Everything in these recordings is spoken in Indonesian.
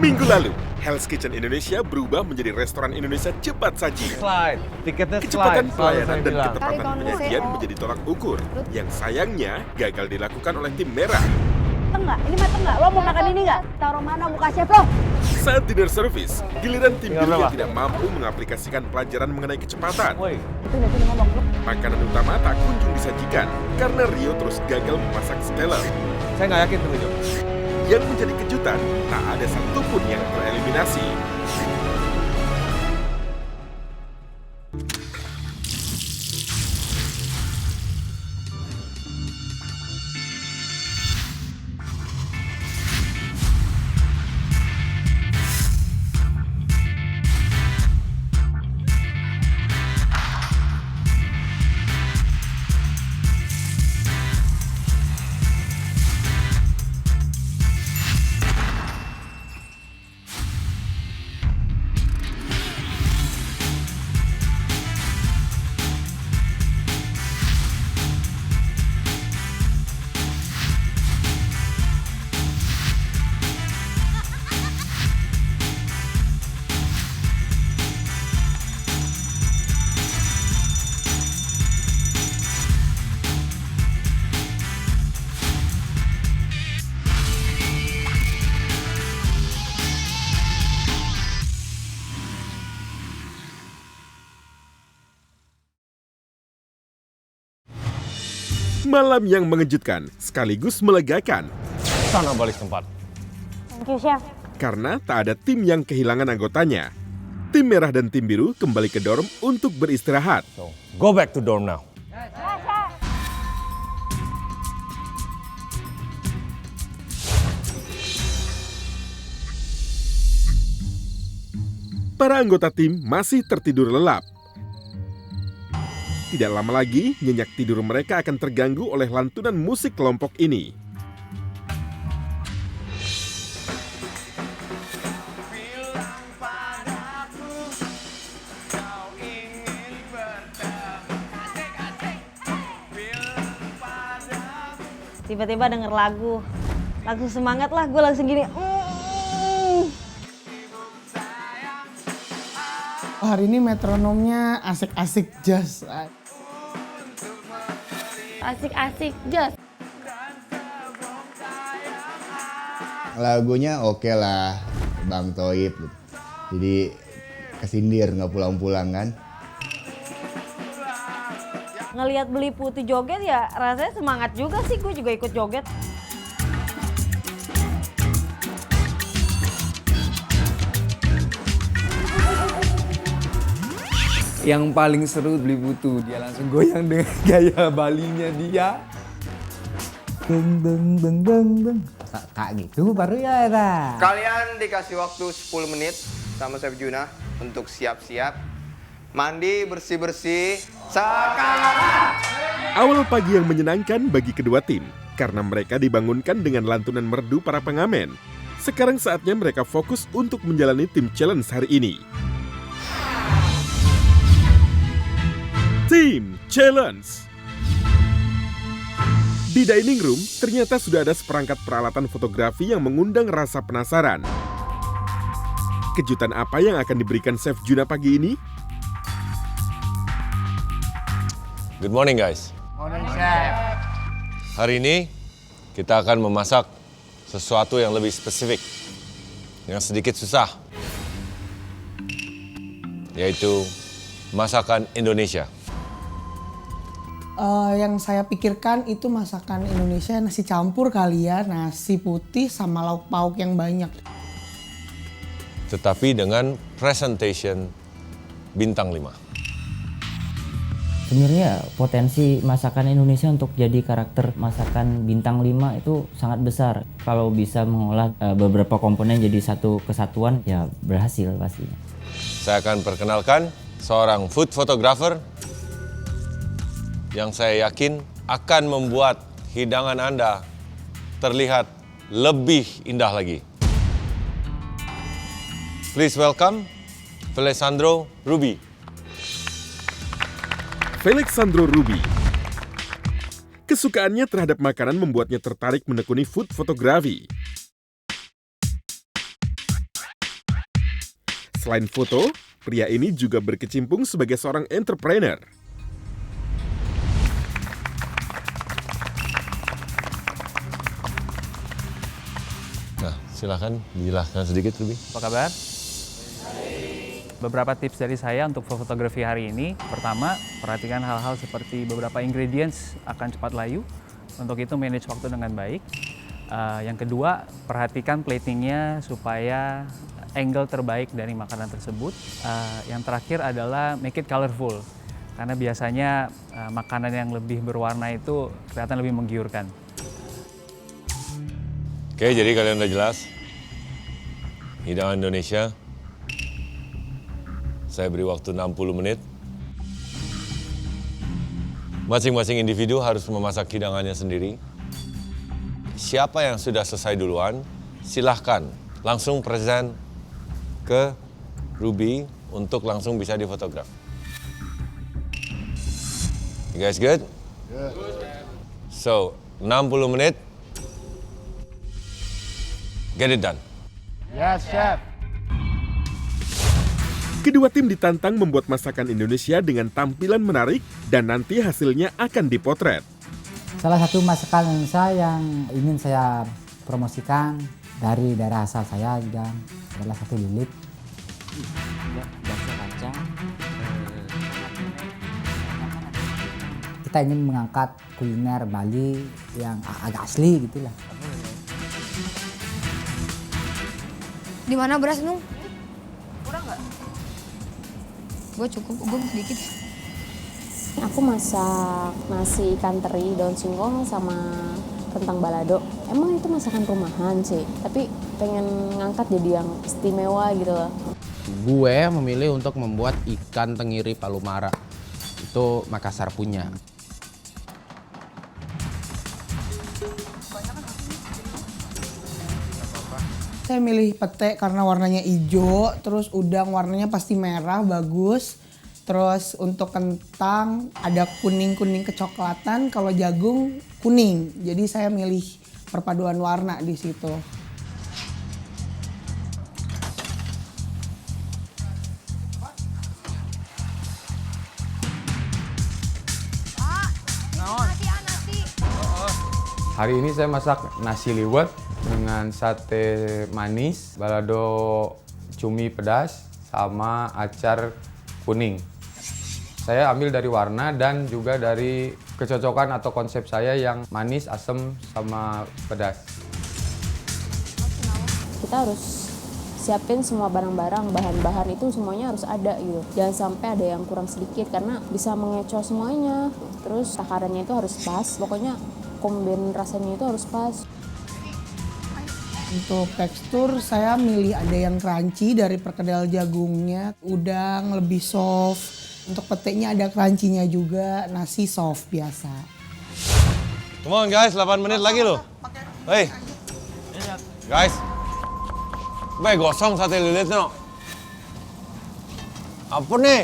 Minggu lalu, Hell's Kitchen Indonesia berubah menjadi restoran Indonesia cepat saji. Slide, tiketnya Kecepatan slide, pelayanan dan bilang. ketepatan penyajian menjadi tolak ukur yang sayangnya gagal dilakukan oleh tim merah. Enggak, ini mateng nggak? Lo mau makan ini nggak? Taruh mana muka chef lo? Saat dinner service, giliran tim Tinggal biru yang berapa? tidak mampu mengaplikasikan pelajaran mengenai kecepatan. Woi, Itu nanti ngomong lo. Makanan utama tak kunjung disajikan karena Rio terus gagal memasak skeller. saya nggak yakin tuh, Jo. Yang menjadi kejutan, tak ada satupun yang tereliminasi. Malam yang mengejutkan sekaligus melegakan Sana balik tempat. Thank you chef. karena tak ada tim yang kehilangan anggotanya. Tim merah dan tim biru kembali ke dorm untuk beristirahat. So, go back to dorm now. Para anggota tim masih tertidur lelap. Tidak lama lagi, nyenyak tidur mereka akan terganggu oleh lantunan musik kelompok ini. Tiba-tiba denger lagu semangat lah, gue langsung gini. Hari ini metronomnya asik-asik jazz. Asik-asik jazz. Lagunya oke lah, Bang Toib. Jadi kesindir nggak pulang-pulang kan. Ngelihat Beli Putih joget ya rasanya semangat juga sih, gue juga ikut joget. Yang paling seru Beli Putu, dia langsung goyang dengan gaya Balinya dia. Deng deng deng deng deng. Kak gitu baru ya Era. Kalian dikasih waktu 10 menit sama Chef Juna untuk siap-siap. Mandi, bersih-bersih. Sekarang! Awal pagi yang menyenangkan bagi kedua tim, karena mereka dibangunkan dengan lantunan merdu para pengamen. Sekarang saatnya mereka fokus untuk menjalani tim challenge hari ini. Tim Challenge. Di dining room, ternyata sudah ada seperangkat peralatan fotografi yang mengundang rasa penasaran. Kejutan apa yang akan diberikan Chef Juna pagi ini? Good morning guys. Morning chef. Hari ini kita akan memasak sesuatu yang lebih spesifik, yang sedikit susah, yaitu masakan Indonesia. Yang saya pikirkan itu masakan Indonesia nasi campur kali ya, nasi putih sama lauk pauk yang banyak. Tetapi dengan presentation bintang 5. Sebenarnya potensi masakan Indonesia untuk jadi karakter masakan bintang 5 itu sangat besar. Kalau bisa mengolah beberapa komponen jadi satu kesatuan, ya berhasil pastinya. Saya akan perkenalkan seorang food photographer yang saya yakin akan membuat hidangan Anda terlihat lebih indah lagi. Please welcome Felixandro Ruby. Felixandro Ruby. Kesukaannya terhadap makanan membuatnya tertarik menekuni food fotografi. Selain foto, pria ini juga berkecimpung sebagai seorang entrepreneur. Nah, silakan dijelaskan sedikit lebih. Apa kabar? Beberapa tips dari saya untuk fotografi hari ini. Pertama, perhatikan hal-hal seperti beberapa ingredients akan cepat layu. Untuk itu manage waktu dengan baik. Yang kedua, perhatikan platingnya supaya angle terbaik dari makanan tersebut. Yang terakhir adalah make it colorful. Karena biasanya makanan yang lebih berwarna itu kelihatan lebih menggiurkan. Oke, jadi kalian udah jelas. Hidangan Indonesia. Saya beri waktu 60 menit. Masing-masing individu harus memasak hidangannya sendiri. Siapa yang sudah selesai duluan, silahkan langsung present ke Ruby untuk langsung bisa difotograf. You guys good? Good. So, 60 menit. Get it done. Yes, Chef. Kedua tim ditantang membuat masakan Indonesia dengan tampilan menarik dan nanti hasilnya akan dipotret. Salah satu masakan Indonesia yang ingin saya promosikan dari daerah asal saya juga adalah sate lilit. Bakso kacang. Kita ingin mengangkat kuliner Bali yang agak asli gitulah. Di mana beras, Nung? Kurang nggak? Gue cukup, gue sedikit. Aku masak nasi ikan teri, daun singkong, sama kentang balado. Emang itu masakan rumahan sih, tapi pengen ngangkat jadi yang istimewa gitu loh. Gue memilih untuk membuat ikan tenggiri Palumara. Itu Makassar punya. Saya milih pete karena warnanya hijau, terus udang warnanya pasti merah, bagus. Terus untuk kentang ada kuning-kuning kecoklatan, kalau jagung kuning. Jadi saya milih perpaduan warna di situ. Hari ini saya masak nasi liwet dengan sate manis, balado cumi pedas, sama acar kuning. Saya ambil dari warna dan juga dari kecocokan atau konsep saya yang manis, asam, sama pedas. Kita harus siapin semua barang-barang, bahan-bahan itu semuanya harus ada gitu. Jangan sampai ada yang kurang sedikit karena bisa mengecoh semuanya. Terus takarannya itu harus pas, pokoknya kombin rasanya itu harus pas. Untuk tekstur saya milih ada yang crunchy dari perkedel jagungnya, udang lebih soft. Untuk petenya ada crunchy-nya juga, nasi soft biasa. Come on guys, 8 menit lagi loh. Hei, guys. Baik gosong sate lilitnya. Apa nih?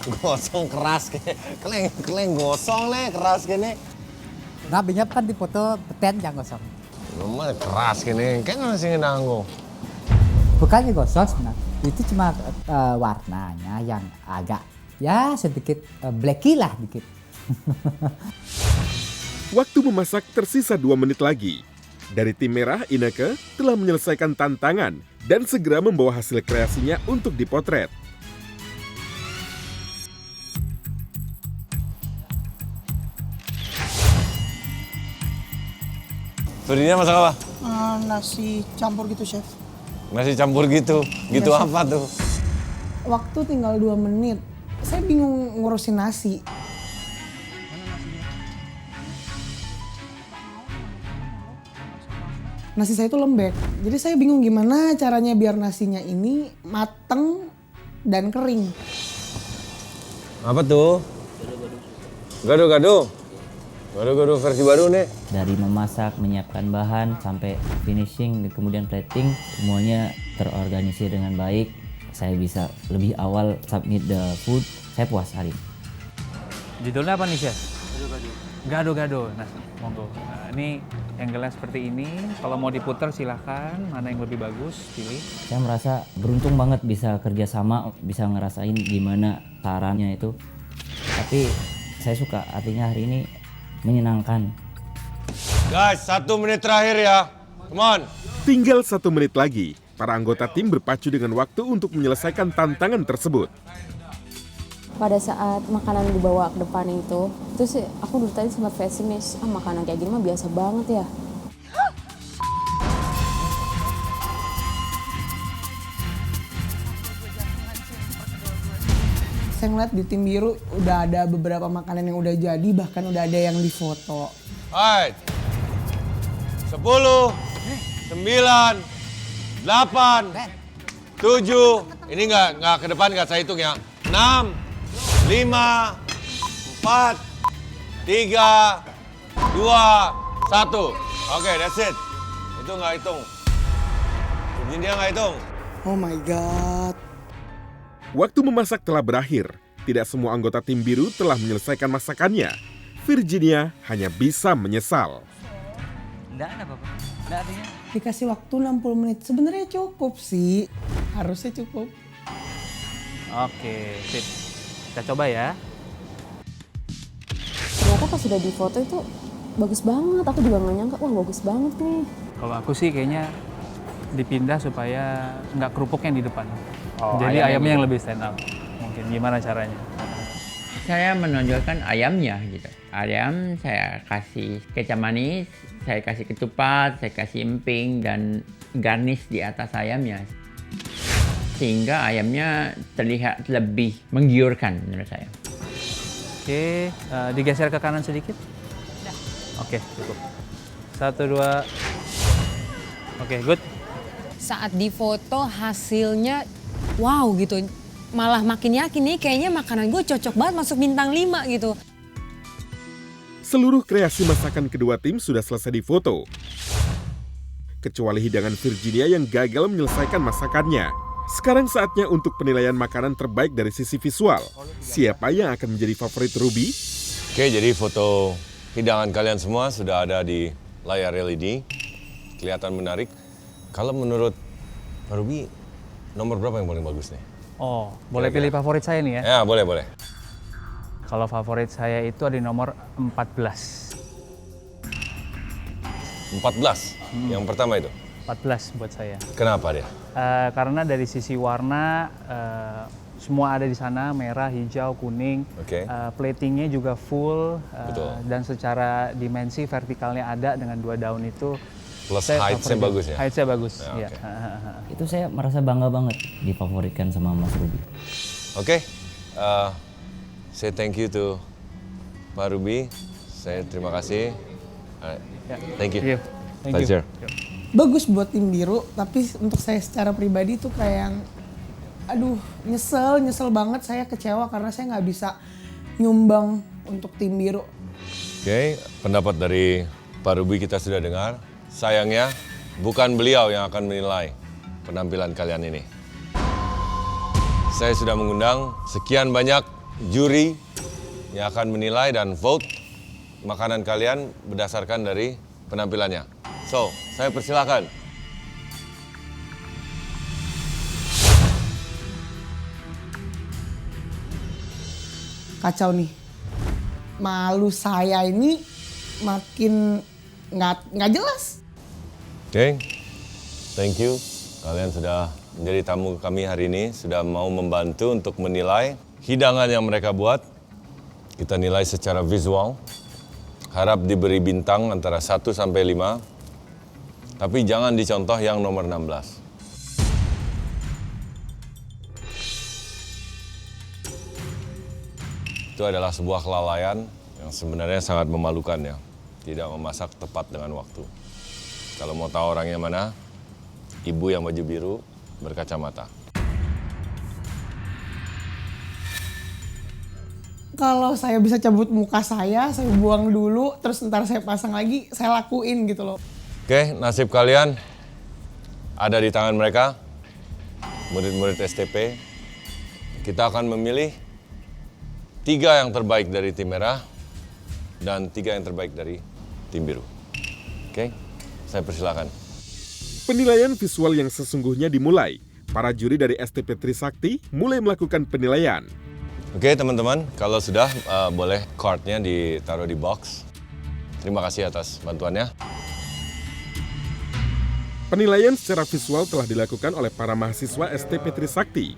Gosong keras kayak keleng gosong nih keras gini. Nah, banyak kan di foto peten yang gosong. Rumah keras gini, kan masih nanggung. Bukannya gosong sebenarnya, itu cuma warnanya yang agak ya sedikit blacky lah dikit. Waktu memasak tersisa 2 menit lagi. Dari tim merah, Ineke telah menyelesaikan tantangan dan segera membawa hasil kreasinya untuk dipotret. Ferdinand masak apa? Nasi campur gitu, Chef. Nasi campur gitu? Gitu Chef. apa tuh? Waktu tinggal 2 menit. Saya bingung ngurusin nasi. Nasi saya itu lembek. Jadi saya bingung gimana caranya biar nasinya ini mateng dan kering. Apa tuh? Gado-gado. Gado-gado versi baru nih. Dari memasak, menyiapkan bahan, sampai finishing, dan kemudian plating, semuanya terorganisir dengan baik. Saya bisa lebih awal submit the food, saya puas hari ini. Judulnya apa nih, Chef? Gado-gado. Nah, monggo. Nah, ini angle-nya seperti ini. Kalau mau diputar silahkan. Mana yang lebih bagus, pilih. Saya merasa beruntung banget bisa kerjasama, bisa ngerasain gimana caranya itu. Tapi saya suka, artinya hari ini menyenangkan. Guys, 1 menit terakhir ya. Come on. Tinggal 1 menit lagi. Para anggota tim berpacu dengan waktu untuk menyelesaikan tantangan tersebut. Pada saat makanan dibawa ke depan itu sih aku dari tadi sempat pesimis, makanan kayak gini mah biasa banget ya. Saya ngeliat di tim biru udah ada beberapa makanan yang udah jadi, bahkan udah ada yang difoto. Alright. 10, 9, 8, 7. Ini nggak ke depan, nggak saya hitung ya. 6, 5, 4, 3, 2, 1. Oke, that's it. Itu nggak hitung. Virginia nggak hitung. Oh my God. Waktu memasak telah berakhir. Tidak semua anggota tim biru telah menyelesaikan masakannya. Virginia hanya bisa menyesal. Nggak ada apa-apa. Nggak artinya. Dikasih waktu 60 menit. Sebenarnya cukup sih. Harusnya cukup. Oke, sip. Kita coba ya. Ternyata pas sudah difoto itu bagus banget. Aku juga nggak nyangka, wah bagus banget nih. Kalau aku sih kayaknya dipindah supaya nggak kerupuk yang di depan. Oh, jadi ayamnya ayamnya yang gitu. lebih stand out. Mungkin gimana caranya? Saya menonjolkan ayamnya gitu. Ayam saya kasih kecap manis, saya kasih ketupat, saya kasih emping dan garnish di atas ayamnya. Sehingga ayamnya terlihat lebih menggiurkan menurut saya. Oke, digeser ke kanan sedikit. Oke, cukup. 1, 2. Oke, good. Saat difoto hasilnya wow gitu. Malah makin yakin nih kayaknya makanan gue cocok banget masuk bintang 5 gitu. Seluruh kreasi masakan kedua tim sudah selesai difoto. Kecuali hidangan Virginia yang gagal menyelesaikan masakannya. Sekarang saatnya untuk penilaian makanan terbaik dari sisi visual. Siapa yang akan menjadi favorit Ruby? Oke, jadi foto hidangan kalian semua sudah ada di layar LED. Kelihatan menarik. Kalau menurut Pak Ruby, nomor berapa yang paling bagus nih? Oh, boleh pilih favorit saya nih ya? Ya, boleh. Kalau favorit saya itu ada di nomor 14. 14? Yang pertama itu? 14 buat saya. Kenapa dia? Karena dari sisi warna, semua ada di sana, merah, hijau, kuning. Oke. Platingnya juga full, Betul. dan secara dimensi vertikalnya ada dengan 2 daun itu. Plus height-nya bagus ya? Height-nya bagus, Ya, ya. oke. Itu saya merasa bangga banget difavoritkan sama Mas Ruby. Oke, say thank you to Pak Ruby. Saya terima kasih. Thank you. Thank you. Pleasure. Bagus buat tim biru, tapi untuk saya secara pribadi tuh kayak yang, aduh nyesel banget, saya kecewa karena saya nggak bisa nyumbang untuk tim biru. Oke, pendapat dari Pak Ruby kita sudah dengar. Sayangnya, bukan beliau yang akan menilai penampilan kalian ini. Saya sudah mengundang sekian banyak juri yang akan menilai dan vote makanan kalian berdasarkan dari penampilannya. So, saya persilahkan. Kacau nih. Malu saya ini makin nggak jelas. Oke, thank you. Kalian sudah menjadi tamu kami hari ini, sudah mau membantu untuk menilai hidangan yang mereka buat. Kita nilai secara visual. Harap diberi bintang antara 1 sampai 5. Tapi jangan dicontoh yang nomor 16. Itu adalah sebuah kelalaian yang sebenarnya sangat memalukan ya. Tidak memasak tepat dengan waktu. Kalau mau tahu orangnya mana, ibu yang baju biru berkacamata. Kalau saya bisa cabut muka saya buang dulu, terus ntar saya pasang lagi, saya lakuin gitu loh. Oke, nasib kalian ada di tangan mereka, murid-murid STP. Kita akan memilih 3 yang terbaik dari tim merah dan 3 yang terbaik dari tim biru. Oke, saya persilakan. Penilaian visual yang sesungguhnya dimulai. Para juri dari STP Trisakti mulai melakukan penilaian. Oke teman-teman, kalau sudah boleh cardnya ditaruh di box. Terima kasih atas bantuannya. Penilaian secara visual telah dilakukan oleh para mahasiswa STP Trisakti.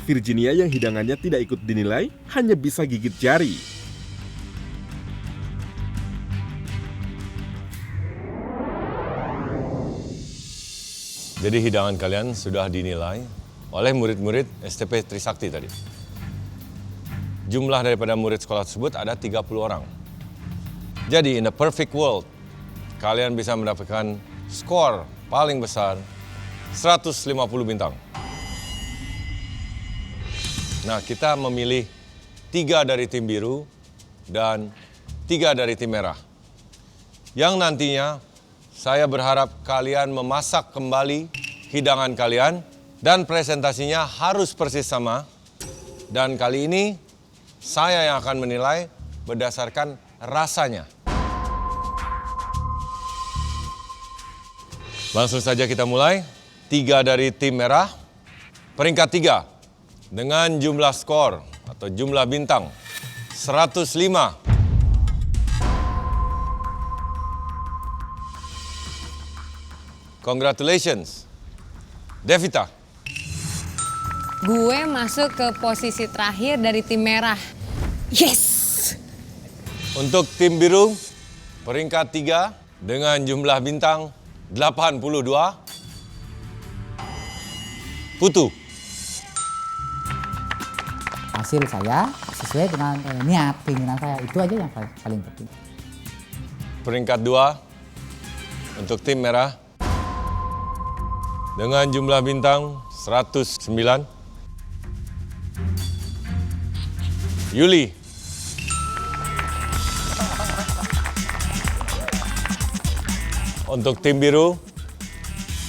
Virginia yang hidangannya tidak ikut dinilai hanya bisa gigit jari. Jadi hidangan kalian sudah dinilai oleh murid-murid STP Trisakti tadi. Jumlah daripada murid sekolah tersebut ada 30 orang. Jadi in a perfect world, kalian bisa mendapatkan skor paling besar 150 bintang. Nah, kita memilih 3 dari tim biru dan 3 dari tim merah. Yang nantinya saya berharap kalian memasak kembali hidangan kalian dan presentasinya harus persis sama. Dan kali ini saya yang akan menilai berdasarkan rasanya. Langsung saja kita mulai. 3 dari tim merah, peringkat 3 dengan jumlah skor atau jumlah bintang 105. Congratulations, Devita. Gue masuk ke posisi terakhir dari tim merah. Yes! Untuk tim biru, peringkat 3 dengan jumlah bintang 82. Putu. Hasil saya sesuai dengan niat keinginan saya, itu aja yang paling penting. Peringkat 2 untuk tim merah dengan jumlah bintang 109. Yuli. Untuk tim biru,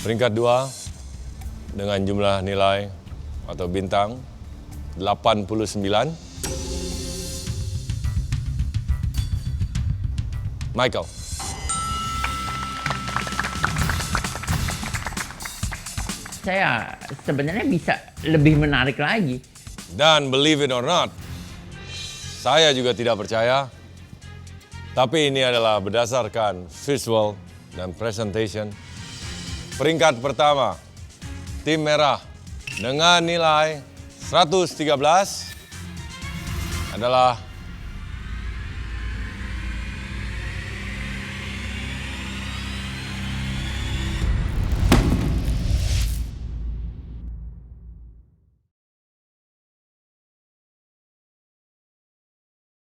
peringkat 2 dengan jumlah nilai atau bintang 89. Michael. Saya sebenarnya bisa lebih menarik lagi. Dan believe it or not, saya juga tidak percaya. Tapi ini adalah berdasarkan visual dan presentation. Peringkat pertama, tim merah dengan nilai 113 adalah